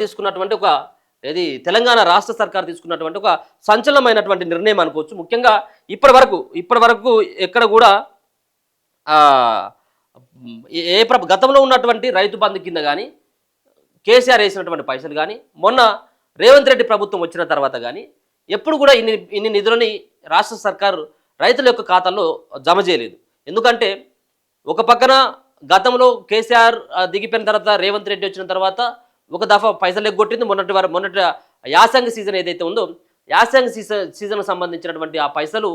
తీసుకున్నటువంటి ఒక తెలంగాణ రాష్ట్ర సర్కార్ తీసుకున్నటువంటి ఒక సంచలనమైనటువంటి నిర్ణయం అనుకోవచ్చు. ముఖ్యంగా ఇప్పటి వరకు ఎక్కడ కూడా గతంలో ఉన్నటువంటి రైతు బంధు కింద కానీ కేసీఆర్ వేసినటువంటి పైసలు కానీ మొన్న రేవంత్ రెడ్డి ప్రభుత్వం వచ్చిన తర్వాత కానీ ఎప్పుడు కూడా ఇన్ని నిధులని రాష్ట్ర సర్కారు రైతుల యొక్క ఖాతాల్లో జమ చేయలేదు. ఎందుకంటే ఒక పక్కన గతంలో కేసీఆర్ దిగిపోయిన తర్వాత రేవంత్ రెడ్డి వచ్చిన తర్వాత ఒక దఫా పైసలు ఎగ్గొట్టింది. మొన్నటి యాసంగి సీజన్ ఏదైతే ఉందో యాసంగి సీజన్కి సంబంధించినటువంటి ఆ పైసలు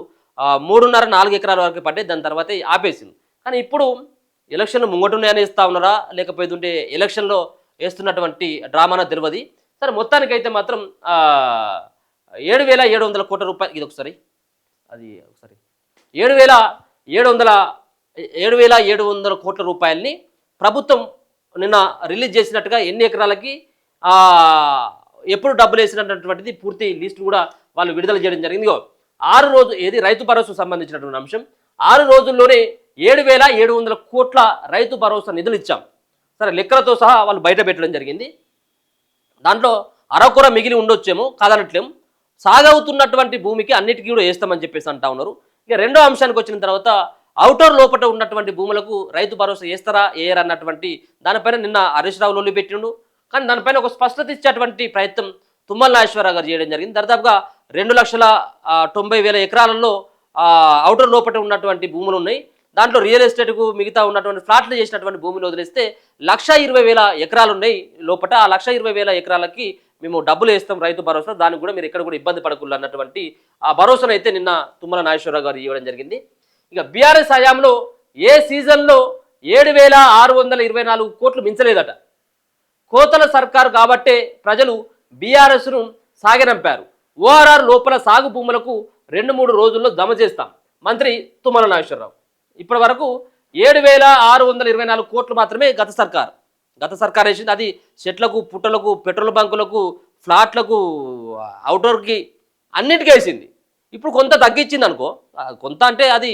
3.5-4 ఎకరాల వరకు పడ్డాయి. దాని తర్వాత ఆపేసింది. కానీ ఇప్పుడు ఎలక్షన్లు ముంగటున్నాయని ఇస్తా ఉన్నారా లేకపోతే ఎలక్షన్లో వేస్తున్నటువంటి డ్రామానా తెలియదు. సరే మొత్తానికైతే మాత్రం 7,700 కోట్ల రూపాయలు ఇది ఒకసారి 7,700 కోట్ల రూపాయలని ప్రభుత్వం నిన్న రిలీజ్ చేసినట్టుగా ఎన్ని ఎకరాలకి ఎప్పుడు డబ్బులు వేసినటువంటిది పూర్తి లిస్ట్ కూడా వాళ్ళు విడుదల చేయడం జరిగింది. 6 రోజు రైతు భరోసా సంబంధించినటువంటి అంశం 6 రోజుల్లోనే 7,700 కోట్ల రైతు భరోసా నిధులు ఇచ్చాం. సరే లెక్కలతో సహా వాళ్ళు బయట పెట్టడం జరిగింది. దాంట్లో అరకొర మిగిలి ఉండొచ్చేమో కాదనట్లేము. సాగవుతున్నటువంటి భూమికి అన్నిటికీ కూడా వేస్తామని చెప్పేసి అంటా ఉన్నారు. ఇక రెండో అంశానికి వచ్చిన తర్వాత అవుటర్ లోపల ఉన్నటువంటి భూములకు రైతు భరోసా వేస్తారా వేయరన్నటువంటి దానిపైన నిన్న హరీష్ రావు లొల్లి పెట్టిండు. కానీ దానిపైన ఒక స్పష్టత ఇచ్చేటువంటి ప్రయత్నం తుమ్మల నాగేశ్వరరావు గారు చేయడం జరిగింది. దాదాపుగా 2,90,000 ఎకరాలలో అవుటర్ లోపల ఉన్నటువంటి భూములు ఉన్నాయి. దాంట్లో రియల్ ఎస్టేట్కు మిగతా ఉన్నటువంటి ఫ్లాట్లు చేసినటువంటి భూమిని వదిలేస్తే 1,20,000 ఎకరాలు ఉన్నాయి లోపల. ఆ 1,20,000 ఎకరాలకి మేము డబ్బులు వేస్తాం రైతు భరోసా, దానికి కూడా మీరు ఎక్కడ కూడా ఇబ్బంది పడకూడదు అన్నటువంటి ఆ భరోసాను అయితే నిన్న తుమ్మల నాగేశ్వరరావు గారు ఇవ్వడం జరిగింది. ఇక బీఆర్ఎస్ హయాంలో ఏ సీజన్లో 7,624 కోట్లు మించలేదట. కోతల సర్కారు కాబట్టే ప్రజలు బీఆర్ఎస్ను సాగనంపారు. ఓఆర్ఆర్ లోపల సాగు భూములకు 2-3 రోజుల్లో జమ చేస్తాం మంత్రి తుమ్మల నాగేశ్వరరావు. ఇప్పటి వరకు 7,624 కోట్లు మాత్రమే గత సర్కార్ వేసింది. అది చెట్లకు, పుట్టలకు, పెట్రోల్ బంకులకు, ఫ్లాట్లకు, అవుట్డోర్కి అన్నిటికీ వేసింది. ఇప్పుడు కొంత తగ్గించింది అనుకో. కొంత అంటే అది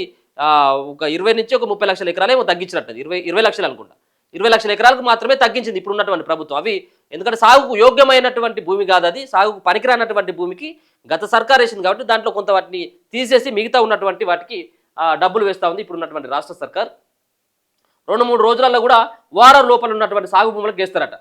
ఒక 20 నుంచి ఒక 30 లక్షల ఎకరాలేమో తగ్గించినట్టు. 20 లక్షలు అనుకుంటా. 20 లక్షల ఎకరాలకు మాత్రమే తగ్గించింది ఇప్పుడు ఉన్నటువంటి ప్రభుత్వం. అవి ఎందుకంటే సాగుకు యోగ్యమైనటువంటి భూమి కాదు, అది సాగుకు పనికిరానటువంటి భూమికి గత సర్కార్ వేసింది కాబట్టి దాంట్లో కొంత వాటిని తీసేసి మిగతా ఉన్నటువంటి వాటికి డబ్బులు వేస్తూ ఉంది ఇప్పుడు ఉన్నటువంటి రాష్ట్ర సర్కార్. 2-3 రోజులలో కూడా వారం లోపల ఉన్నటువంటి సాగు భూములకు వేస్తారట.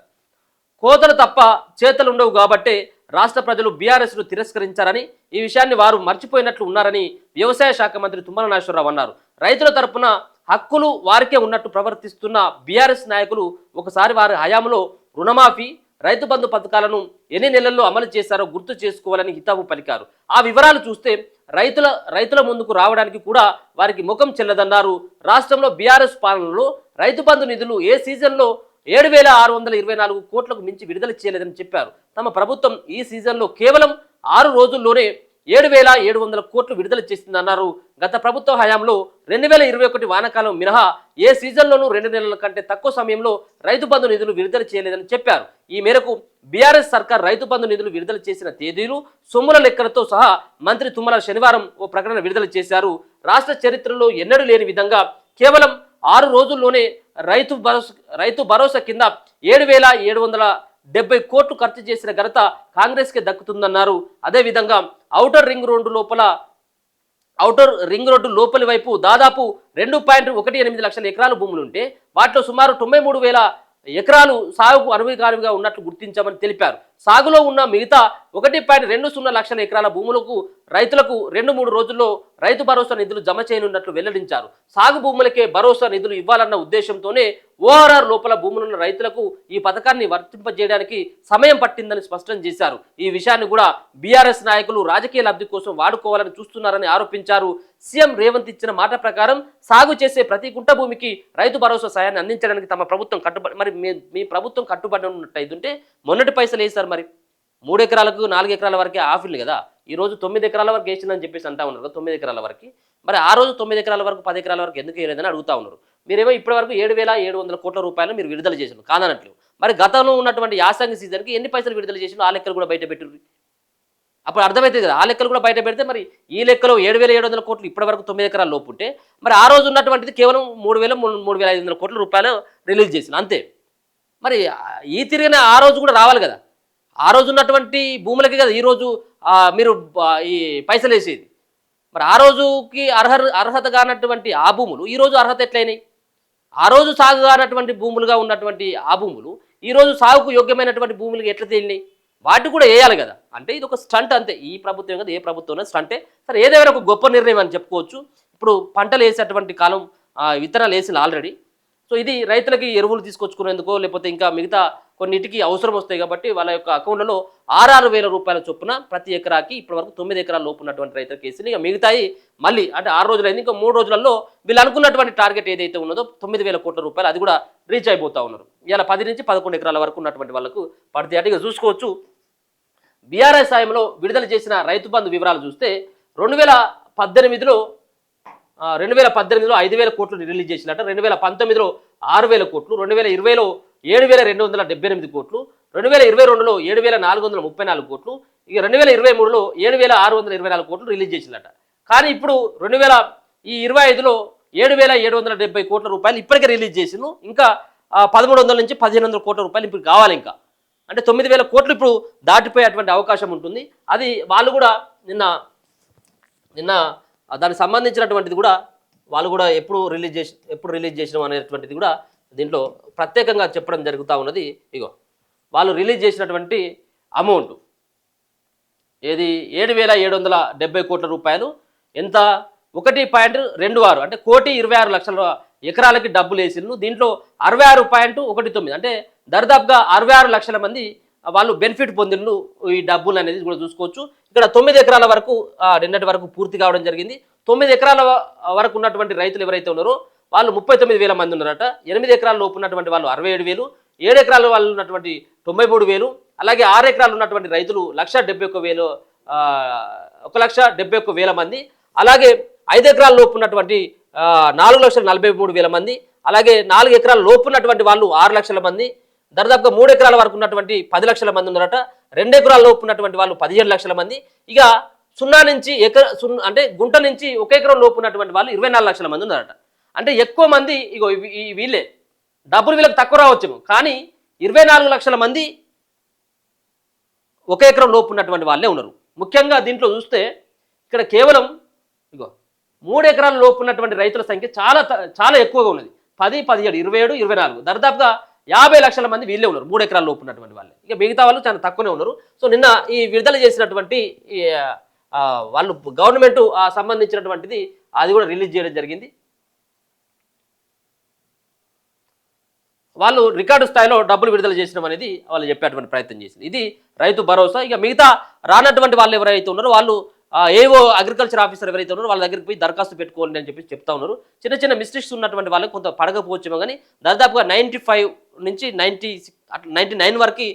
కోతలు తప్ప చేతలు ఉండవు కాబట్టే రాష్ట్ర ప్రజలు బీఆర్ఎస్ను తిరస్కరించారని, ఈ విషయాన్ని వారు మర్చిపోయినట్లు ఉన్నారని వ్యవసాయ శాఖ మంత్రి తుమ్మల నాగేశ్వరరావు అన్నారు. రైతుల తరపున హక్కులు వారికే ఉన్నట్టు ప్రవర్తిస్తున్న బీఆర్ఎస్ నాయకులు ఒకసారి వారి హయాంలో రుణమాఫీ, రైతు బంధు పథకాలను ఎన్ని నెలల్లో అమలు చేశారో గుర్తు చేసుకోవాలని హితవు పలికారు. ఆ వివరాలు చూస్తే రైతుల ముందుకు రావడానికి కూడా వారికి ముఖం చెల్లదన్నారు. రాష్ట్రంలో బీఆర్ఎస్ పాలనలో రైతు బంధు నిధులు ఏ సీజన్లో 7,624 కోట్లకు మించి విడుదల చేయలేదని చెప్పారు. తమ ప్రభుత్వం ఈ సీజన్లో కేవలం 6 రోజుల్లోనే 7,700 కోట్లు విడుదల చేసిందన్నారు. గత ప్రభుత్వ హయాంలో 2021 వానాకాలం మినహా ఏ సీజన్లోనూ 2 నెలల కంటే తక్కువ సమయంలో రైతు బంధు నిధులు విడుదల చేయలేదని చెప్పారు. ఈ మేరకు బీఆర్ఎస్ సర్కార్ రైతు బంధు నిధులు విడుదల చేసిన తేదీలు, సొమ్ముల లెక్కలతో సహా మంత్రి తుమ్మల శనివారం ఓ ప్రకటన విడుదల చేశారు. రాష్ట్ర చరిత్రలో ఎన్నడూ లేని విధంగా కేవలం 6 రోజుల్లోనే రైతు భరోసా కింద 7,770 కోట్లు ఖర్చు చేసిన ఘనత కాంగ్రెస్కే దక్కుతుందన్నారు. అదేవిధంగా ఔటర్ రింగ్ రోడ్డు లోపలి వైపు దాదాపు 2.18 లక్షల ఎకరాల భూములుంటే వాటిలో సుమారు 93,000 ఎకరాలు సాగుకు అనువుగా ఉన్నట్లు గుర్తించామని తెలిపారు. సాగులో ఉన్న మిగతా 1.20 లక్షల ఎకరాల భూములకు రైతులకు 2-3 రోజుల్లో రైతు భరోసా నిధులు జమ చేయనున్నట్లు వెల్లడించారు. సాగు భూములకే భరోసా నిధులు ఇవ్వాలన్న ఉద్దేశంతోనే ఓఆర్ఆర్ లోపల భూములున్న రైతులకు ఈ పథకాన్ని వర్తింపజేయడానికి సమయం పట్టిందని స్పష్టం చేశారు. ఈ విషయాన్ని కూడా బీఆర్ఎస్ నాయకులు రాజకీయ లబ్ధి కోసం వాడుకోవాలని చూస్తున్నారని ఆరోపించారు. సీఎం రేవంత్ ఇచ్చిన మాట ప్రకారం సాగు చేసే ప్రతి గుంట భూమికి రైతు భరోసా సాయాన్ని అందించడానికి తమ ప్రభుత్వం కట్టుబడి, మరి మీ ప్రభుత్వం కట్టుబడి ఉన్నట్టయితుంటే మొన్నటి పైసలు వేసారు. మరి 3 ఎకరాలకు 4 ఎకరాల వరకే ఆఫీలు కదా, ఈ రోజు 9 ఎకరాల వరకు వేసిందని చెప్పేసి అంటా ఉన్నారు కదా, 9 ఎకరాల వరకు. మరి ఆ రోజు 9 ఎకరాల వరకు 10 ఎకరాల వరకు ఎందుకు వేయలేదని అడుగుతా ఉన్నారు. మీరేమో ఇప్పటి వరకు 7,700 కోట్ల రూపాయలు మీరు విడుదల చేసారు కాదనట్లు. మరి గతంలో ఉన్నటువంటి యాసంగి సీజన్కి ఎన్ని పైసలు విడుదల చేసినా ఆ లెక్కలు కూడా బయట పెట్టారు. అప్పుడు అర్థమవుతుంది కదా, ఆ లెక్కలు కూడా బయట పెడితే మరి ఈ లెక్కలో 7,700 కోట్లు ఇప్పటి వరకు 9 ఎకరాల లోపు ఉంటే మరి ఆ రోజు ఉన్నటువంటిది కేవలం 3,500 కోట్ల రూపాయలు రిలీజ్ చేసిన అంతే. మరి ఈ తిరిగిన ఆ రోజు కూడా రావాలి కదా. ఆ రోజు ఉన్నటువంటి భూములకి కదా ఈరోజు మీరు ఈ పైసలు వేసేది. మరి ఆ రోజుకి అర్హత కానటువంటి ఆ భూములు ఈరోజు అర్హత ఎట్లయినాయి? ఆ రోజు సాగు కానటువంటి భూములుగా ఉన్నటువంటి ఆ భూములు ఈరోజు సాగుకు యోగ్యమైనటువంటి భూములకి ఎట్లా తేలినాయి? వాటి కూడా వేయాలి కదా. అంటే ఇది ఒక స్టంట్ అంతే. ఈ ప్రభుత్వం కదా ఏ ప్రభుత్వం స్టంటే. సరే ఏదేమైనా ఒక గొప్ప నిర్ణయం అని చెప్పుకోవచ్చు. ఇప్పుడు పంటలు వేసేటువంటి కాలం విత్తనాలు వేసిన ఆల్రెడీ. సో ఇది రైతులకి ఎరువులు తీసుకొచ్చుకునేందుకో లేకపోతే ఇంకా మిగతా కొన్నిటికి అవసరం వస్తాయి కాబట్టి వాళ్ళ యొక్క అకౌంట్లలో 6,6,000 రూపాయల చొప్పున ప్రతి ఎకరాకి ఇప్పటివరకు 9 ఎకరాల లోపు ఉన్నటువంటి రైతులకు వేసింది. ఇక మిగతాయి మళ్ళీ అంటే 6 రోజులైంది. ఇంకా 3 రోజులలో వీళ్ళు అనుకున్నటువంటి టార్గెట్ ఏదైతే ఉన్నదో 9,000 కోట్ల రూపాయలు అది కూడా రీచ్ అయిపోతా ఉన్నారు. ఇలా 10 నుంచి 11 ఎకరాల వరకు ఉన్నటువంటి వాళ్ళకు పడితే అంటే ఇక చూసుకోవచ్చు. బీఆర్ఎస్ సాయంలో విడుదల చేసిన రైతు బంధు వివరాలు చూస్తే 2018లో 5,000 కోట్లు రిలీజ్ చేసినట్టు, 2019లో 6,000 కోట్లు, 2020లో 7,278 కోట్లు, 2022లో 7,434 కోట్లు, ఇక 2023లో 7,624 కోట్లు రిలీజ్ చేసినట్ట. కానీ ఇప్పుడు 2025లో 7,770 కోట్ల రూపాయలు ఇప్పటికే రిలీజ్ చేసిండు. ఇంకా 1,300 నుంచి 1,500 కోట్ల రూపాయలు ఇప్పుడు కావాలి. ఇంకా అంటే 9,000 కోట్లు ఇప్పుడు దాటిపోయేటువంటి అవకాశం ఉంటుంది. అది వాళ్ళు కూడా నిన్న దానికి సంబంధించినటువంటిది కూడా వాళ్ళు కూడా ఎప్పుడు రిలీజ్ చేసినాం అనేటువంటిది కూడా దీంట్లో ప్రత్యేకంగా చెప్పడం జరుగుతూ ఉన్నది. ఇగో వాళ్ళు రిలీజ్ చేసినటువంటి అమౌంట్ ఏది 7,770 కోట్ల రూపాయలు. ఎంత? 1.26 అంటే 1,26,00,000 ఎకరాలకి డబ్బులు వేసిండ్రు. దీంట్లో 66.19 అంటే దరిదాపుగా 66 లక్షల మంది వాళ్ళు బెనిఫిట్ పొందిండ్రు ఈ డబ్బులు అనేది కూడా చూసుకోవచ్చు. ఇక్కడ 9 ఎకరాల వరకు నిన్నటి వరకు పూర్తి కావడం జరిగింది. 9 ఎకరాల వరకు ఉన్నటువంటి రైతులు ఎవరైతే ఉన్నారో వాళ్ళు 39,000 మంది ఉన్నారట. 8 ఎకరాల లోపు ఉన్నటువంటి వాళ్ళు 67,000, 7 ఎకరాల వాళ్ళు ఉన్నటువంటి 93,000, అలాగే 6 ఎకరాలు ఉన్నటువంటి రైతులు 1,71,000 1,71,000 మంది, అలాగే 5 ఎకరాల లోపు ఉన్నటువంటి 4,43,000 మంది, అలాగే 4 ఎకరాల లోపు ఉన్నటువంటి వాళ్ళు 6 లక్షల మంది, దరిదాపుగా 3 ఎకరాల వరకు ఉన్నటువంటి 10 లక్షల మంది ఉన్నారట. 2 ఎకరాల లోపు ఉన్నటువంటి వాళ్ళు 17 లక్షల మంది. ఇక 0 నుంచి అంటే గుంట నుంచి 1 ఎకరం లోపు ఉన్నటువంటి వాళ్ళు 24 లక్షల మంది ఉన్నారట. అంటే ఎక్కువ మంది ఇగో వీళ్ళే డబ్బులు వీళ్ళకి తక్కువ రావచ్చేమో, కానీ 24 లక్షల మంది 1 ఎకరం లోపు ఉన్నటువంటి వాళ్ళే ఉన్నారు. ముఖ్యంగా దీంట్లో చూస్తే ఇక్కడ కేవలం ఇగో 3 ఎకరాల లోపు ఉన్నటువంటి రైతుల సంఖ్య చాలా ఎక్కువగా ఉన్నది. 10, 17, 27, 24 దరిదాపుగా 50 లక్షల మంది వీళ్ళే ఉన్నారు 3 ఎకరాల లోపు ఉన్నటువంటి వాళ్ళే. ఇక మిగతా వాళ్ళు చాలా తక్కువనే ఉన్నారు. సో నిన్న ఈ విడుదల చేసినటువంటి వాళ్ళు గవర్నమెంట్ సంబంధించినటువంటిది అది కూడా రిలీజ్ చేయడం జరిగింది. వాళ్ళు రికార్డు స్థాయిలో డబ్బులు విడుదల చేసినాం అనేది వాళ్ళు చెప్పేటువంటి ప్రయత్నం చేసింది. ఇది రైతు భరోసా. ఇక మిగతా రానటువంటి వాళ్ళు ఎవరైతే ఉన్నారో వాళ్ళు ఏవో అగ్రికల్చర్ ఆఫీసర్ ఎవరైతే ఉన్నారో వాళ్ళ దగ్గరికి పోయి దరఖాస్తు పెట్టుకోండి అని చెప్పి చెప్తా ఉన్నారు. చిన్న చిన్న మిస్టేక్స్ ఉన్నటువంటి వాళ్ళకి కొంత పడకపోవచ్చేమో, కానీ దాదాపుగా 95 నుంచి 99 వరకు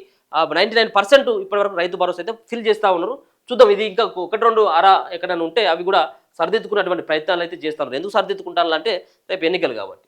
99% ఇప్పటివరకు రైతు భరోసా అయితే ఫిల్ చేస్తూ ఉన్నారు. చూద్దాం, ఇది ఇంకా 1-2 ఎక్కడైనా ఉంటే అవి కూడా సరిదిద్దుకున్నటువంటి ప్రయత్నాలు అయితే చేస్తున్నారు. ఎందుకు సరిదిద్దుకుంటారు అంటే రేపు ఎన్నికలు కాబట్టి.